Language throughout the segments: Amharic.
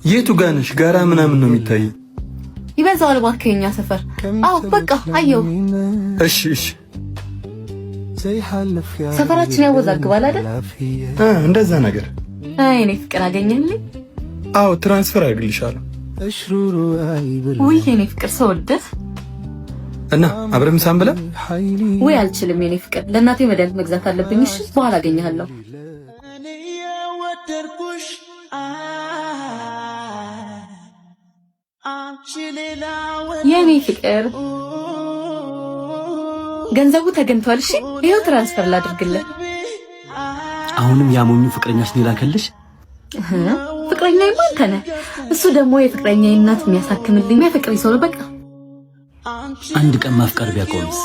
የቱ ጋር ነሽ? ጋራ ምናምን ነው የሚታይ። ይበዛዋል እባክህ የኛ ሰፈር። አዎ በቃ አየሁ። እሺ እሺ። ሰፈራችን ያወዛግባል አይደል? እንደዛ ነገር። እኔ ፍቅር አገኘህልኝ? አዎ ትራንስፈር አድርግልሻለሁ። ውይ የኔ ፍቅር ሰውደህ እና አብረን ምሳን ብላ። ውይ አልችልም የኔ ፍቅር፣ ለእናቴ መድኃኒት መግዛት አለብኝ። እሺ በኋላ አገኘሃለሁ። የኔ ፍቅር ገንዘቡ ተገኝቷል። እሺ ይሄው ትራንስፈር ላድርግልህ። አሁንም ያሞኙ ፍቅረኛሽ ነው ላከልሽ? ፍቅረኛዬ ማን ከነ? እሱ ደግሞ የፍቅረኛዬ እናት የሚያሳክምልኝ የሚያፈቅረኝ ሰው ነው። በቃ አንድ ቀን ማፍቀር ቢያቆምስ?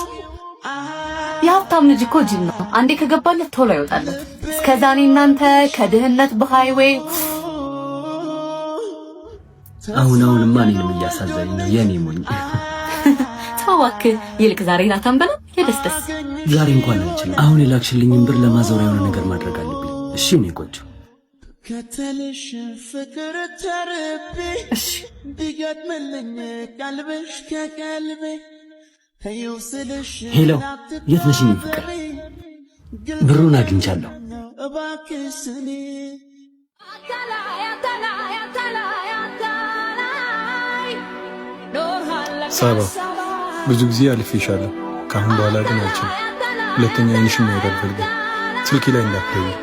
የሀብታም ልጅ እኮ ጅል ነው። አንዴ ከገባለት ቶሎ አይወጣለት። እስከዛ እኔ እናንተ ከድህነት በሃይዌይ አሁንማ እኔንም እያሳዘኝ ነው የኔ ሞኝ። ተው እባክህ፣ ይልቅ ዛሬ ናታን በላ የደስደስ ዛሬ እንኳን አልችልም። አሁን የላክሽልኝን ብር ለማዞር የሆነ ነገር ማድረግ አለብኝ። እሺ እኔ ቆንጆ ከተልሽ ፍቅር ተርቤ እሺ ቢገጥምልኝ ቀልብሽ ከቀልቤ ተይውስልሽ። ሄሎ የት ነሽ የኔ ፍቅር? ብሩን አግኝቻለሁ። እባክሽኒ ሳባ ብዙ ጊዜ አልፌሻለሁ። ከአሁን በኋላ ግን አልችልም። ሁለተኛ አይንሽን ማየት አልፈልግም። ስልኬ ላይ እንዳትደውይ።